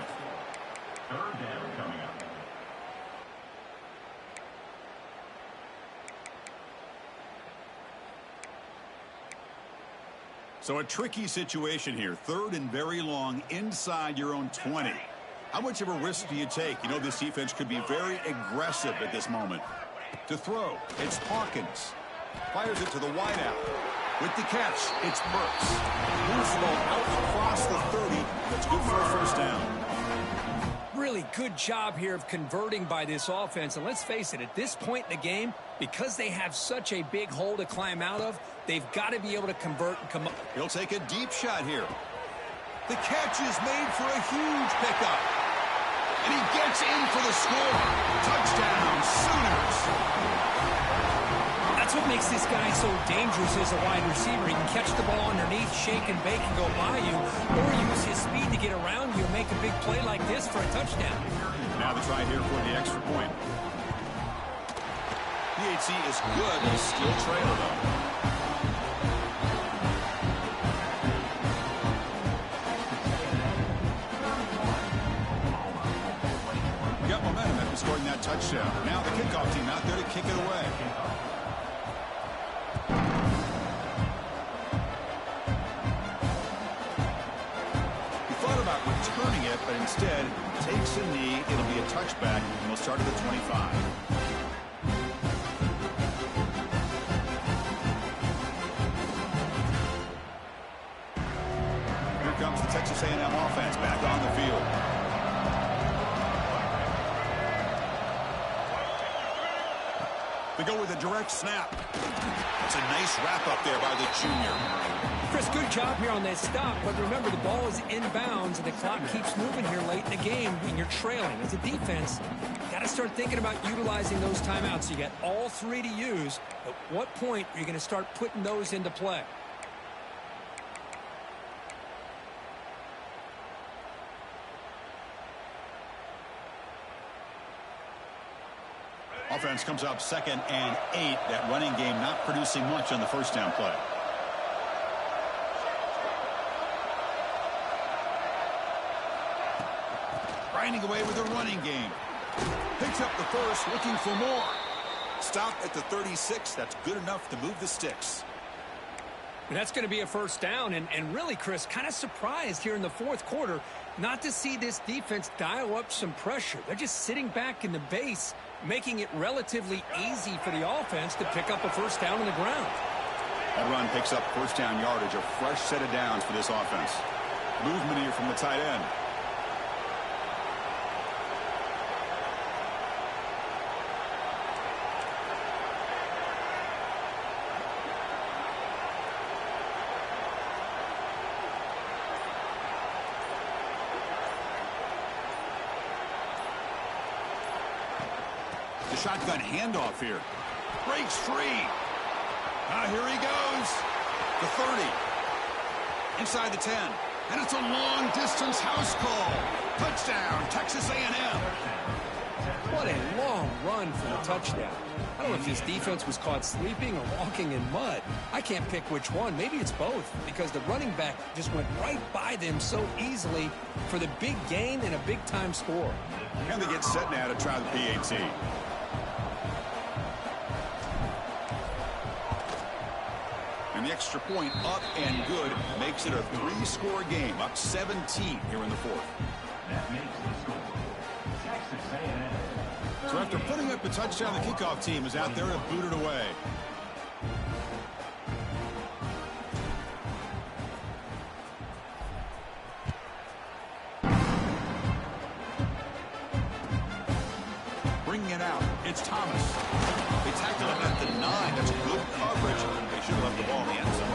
Speaker 4: Third down coming up.
Speaker 1: So a tricky situation here. 3rd and very long inside your own 20. How much of a risk do you take? You know this defense could be very aggressive at this moment. To throw, it's Hawkins. Fires it to the wideout. With the catch, it's Burks. Moves the ball out across the 30. That's good for a first down.
Speaker 2: Really good job here of converting by this offense. And let's face it, at this point in the game, because they have such a big hole to climb out of, they've got to be able to convert and come up.
Speaker 1: He'll take a deep shot here. The catch is made for a huge pickup. And he gets in for the score. Touchdown, Sooners.
Speaker 2: That's what makes this guy so dangerous as a wide receiver. He can catch the ball underneath, shake and bake and go by you, or use his speed to get around you and make a big play like this for a touchdown.
Speaker 1: Now the try here for the extra point. PHC is good, but still trailer though. Got momentum after scoring that touchdown. Now the kickoff team out there to kick it away. Returning it, but instead takes a knee. It'll be a touchback, and we'll start at the 25. Here comes the Texas A&M offense back on the field. They go with a direct snap. It's a nice wrap up there by the junior.
Speaker 2: Chris, good job here on that stop, but remember the ball is inbounds and the clock keeps moving here late in the game and you're trailing. As a defense, you got to start thinking about utilizing those timeouts. You got all 3 to use. At what point are you going to start putting those into play?
Speaker 1: Offense comes up 2nd and 8. That running game not producing much on the first down play. Grinding away with a running game. Picks up the first, looking for more. Stop at the 36. That's good enough to move the sticks.
Speaker 2: That's going to be a first down, and really, Chris, kind of surprised here in the 4th quarter not to see this defense dial up some pressure. They're just sitting back in the base, making it relatively easy for the offense to pick up a first down on the ground.
Speaker 1: That run picks up first down yardage, a fresh set of downs for this offense. Movement here from the tight end. The shotgun handoff here. Breaks free. Here he goes. The 30. Inside the 10. And it's a long-distance house call. Touchdown, Texas A&M.
Speaker 2: What a long run for the touchdown. I don't know if his defense was caught sleeping or walking in mud. I can't pick which one. Maybe it's both, because the running back just went right by them so easily for the big gain and a big-time score.
Speaker 1: And they get set now to try the PAT. And the extra point up and good makes it a 3-score game, up 17 here in the 4th.
Speaker 4: That makes the score. Texas A&M.
Speaker 1: So after putting up the touchdown, the kickoff team is out there to boot it away. Bringing it out, it's Thomas. They tackle him at the 9. That's good coverage. They should have left the ball in the end zone.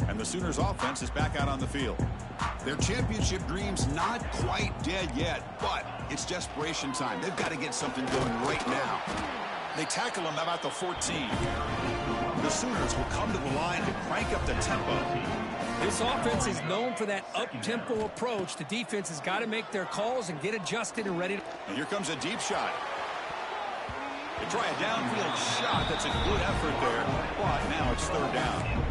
Speaker 1: And the Sooners offense is back out on the field. Their championship dream's not quite dead yet, but it's desperation time. They've got to get something going right now. They tackle him about the 14. The Sooners will come to the line and crank up the tempo.
Speaker 2: This offense is known for that up-tempo approach. The defense has got to make their calls and get adjusted and ready.
Speaker 1: And here comes a deep shot. They try a downfield shot. That's a good effort there, but now it's third down.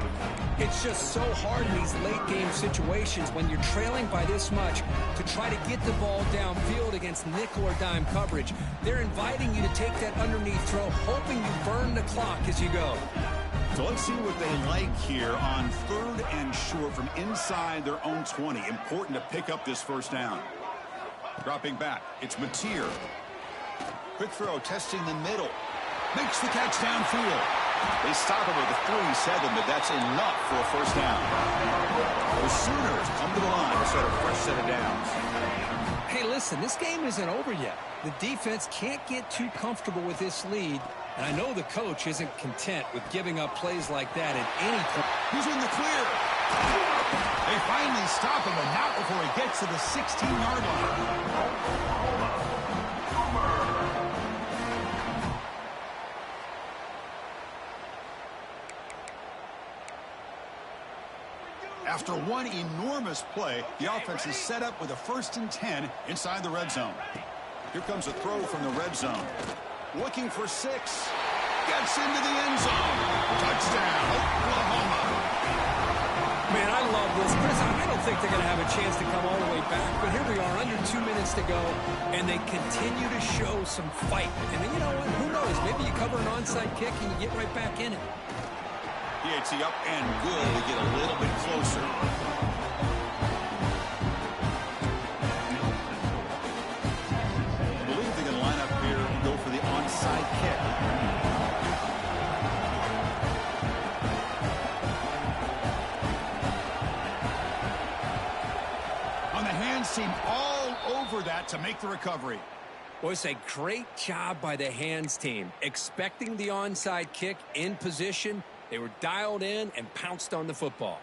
Speaker 2: It's just so hard in these late-game situations when you're trailing by this much to try to get the ball downfield against nickel or dime coverage. They're inviting you to take that underneath throw, hoping you burn the clock as you go.
Speaker 1: So let's see what they like here on 3rd and short from inside their own 20. Important to pick up this first down. Dropping back, it's Mateer. Quick throw, testing the middle. Makes the catch downfield. They stop him with a 3-7, but that's enough for a first down. The Sooners come to the line to set a fresh set of downs.
Speaker 2: Hey, listen, this game isn't over yet. The defense can't get too comfortable with this lead, and I know the coach isn't content with giving up plays like that at any point.
Speaker 1: He's in the clear. They finally stop him, and not before he gets to the 16-yard line. After one enormous play, the offense is set up with a 1st and 10 inside the red zone. Here comes a throw from the red zone. Looking for 6. Gets into the end zone. Touchdown, Oklahoma.
Speaker 2: Man, I love this. Chris, I don't think they're going to have a chance to come all the way back, but here we are, under 2 minutes to go, and they continue to show some fight. And then, you know what? Who knows? Maybe you cover an onside kick and you get right back in it.
Speaker 1: PAT up and good to get a little bit closer. I believe they're going to line up here and go for the onside kick. On the hands team all over that to make the recovery.
Speaker 2: Well, it's a great job by the hands team. Expecting the onside kick in position, they were dialed in and pounced on the football.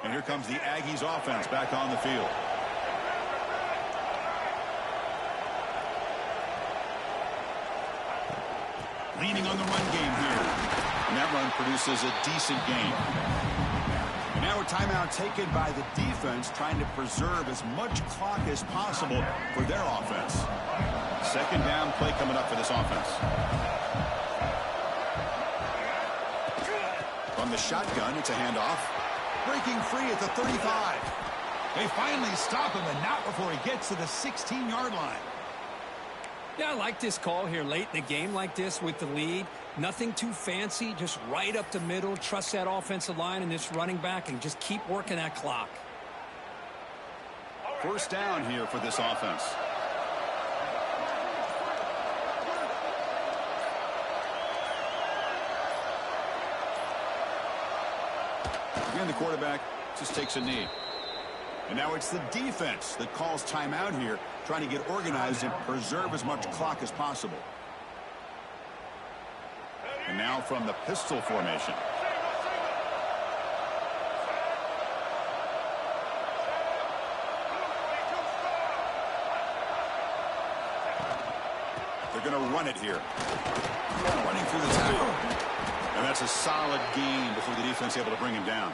Speaker 1: And here comes the Aggies offense back on the field. Leaning on the run game here. And that run produces a decent gain. And now a timeout taken by the defense, trying to preserve as much clock as possible for their offense. 2nd down play coming up for this offense. From the shotgun, it's a handoff. Breaking free at the 35. They finally stop him, and not before he gets to the 16-yard line.
Speaker 2: Yeah, I like this call here late in the game like this with the lead. Nothing too fancy, just right up the middle. Trust that offensive line and this running back and just keep working that clock.
Speaker 1: 1st down here for this offense. Again, the quarterback just takes a knee. And now it's the defense that calls timeout here, trying to get organized and preserve as much clock as possible. And now from the pistol formation. They're going to run it here. Running through the tackle. And that's a solid gain before the defense able to bring him down.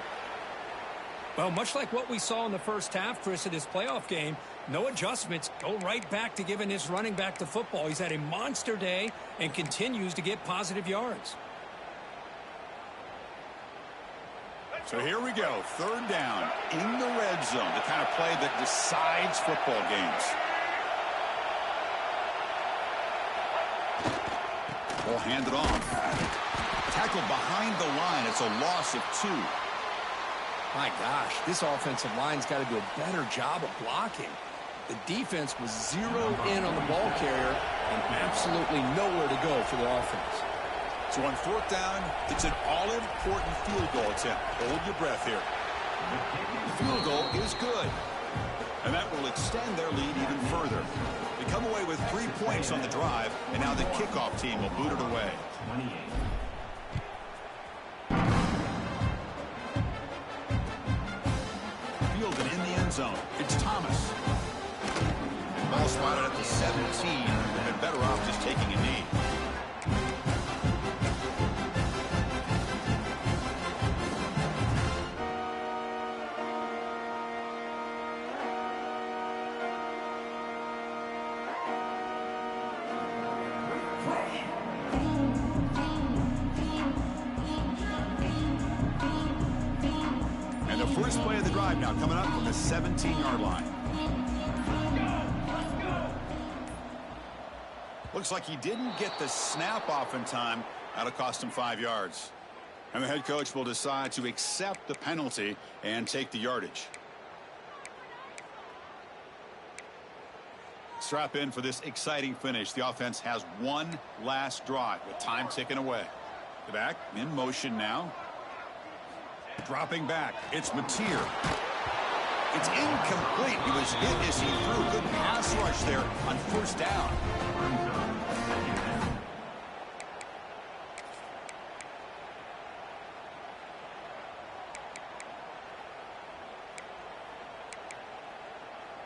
Speaker 2: Well, much like what we saw in the first half, Chris, of this playoff game, no adjustments. Go right back to giving his running back the football. He's had a monster day and continues to get positive yards.
Speaker 1: So here we go. 3rd down in the red zone. The kind of play that decides football games. Ball handed off. Tackled behind the line. It's a loss of 2.
Speaker 3: My gosh, this offensive line's got to do a better job of blocking. The defense was zeroed in on the ball carrier and absolutely nowhere to go for the offense.
Speaker 1: So on 4th down, it's an all-important field goal attempt. Hold your breath here. The field goal is good. And that will extend their lead even further. They come away with 3 points on the drive, and now the kickoff team will boot it away.
Speaker 4: 28.
Speaker 1: Fielded in the end zone. It's Thomas. Ball spotted at the 17. They've been better off just taking a knee. And the first play of the drive now coming up from the 17-yard line. Looks like he didn't get the snap off in time. That'll cost him 5 yards. And the head coach will decide to accept the penalty and take the yardage. Strap in for this exciting finish. The offense has one last drive with time ticking away. The back in motion now. Dropping back. It's Mateer. It's incomplete. He was hit as he threw a good pass rush there on first down.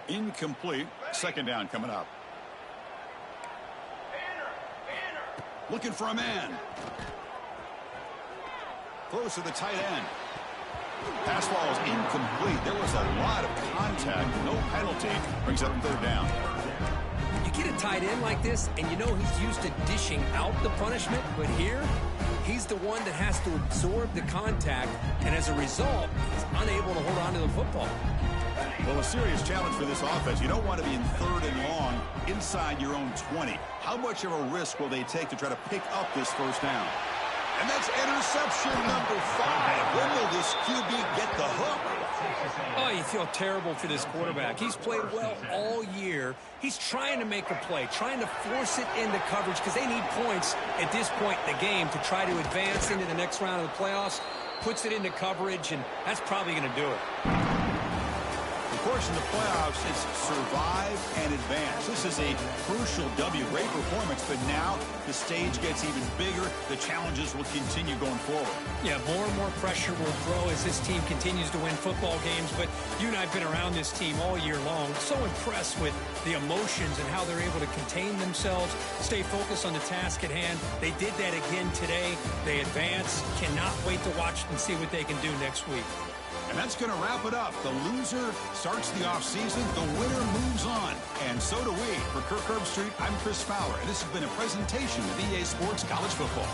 Speaker 1: Incomplete. Second down coming up. Looking for a man. Close to the tight end. Pass ball is incomplete. There was a lot of contact. No penalty. Brings up third down.
Speaker 2: You get a tight end like this, and you know he's used to dishing out the punishment, but here, he's the one that has to absorb the contact, and as a result, he's unable to hold on to the football.
Speaker 1: Well, a serious challenge for this offense. You don't want to be in third and long inside your own 20. How much of a risk will they take to try to pick up this first down? And that's interception number 5. When will this QB get the hook?
Speaker 2: Oh, you feel terrible for this quarterback. He's played well all year. He's trying to make a play, trying to force it into coverage because they need points at this point in the game to try to advance into the next round of the playoffs. Puts it into coverage, and that's probably going to do it.
Speaker 1: Of course, in the playoffs, it's survive and advance. This is a crucial W. Great performance, but now the stage gets even bigger. The challenges will continue going forward.
Speaker 2: Yeah, more and more pressure will grow as this team continues to win football games. But you and I have been around this team all year long. So impressed with the emotions and how they're able to contain themselves, stay focused on the task at hand. They did that again today. They advance. Cannot wait to watch and see what they can do next week.
Speaker 1: And that's going to wrap it up. The loser starts the offseason. The winner moves on. And so do we. For Kirk Herbstreit, I'm Chris Fowler. And this has been a presentation of EA Sports College Football.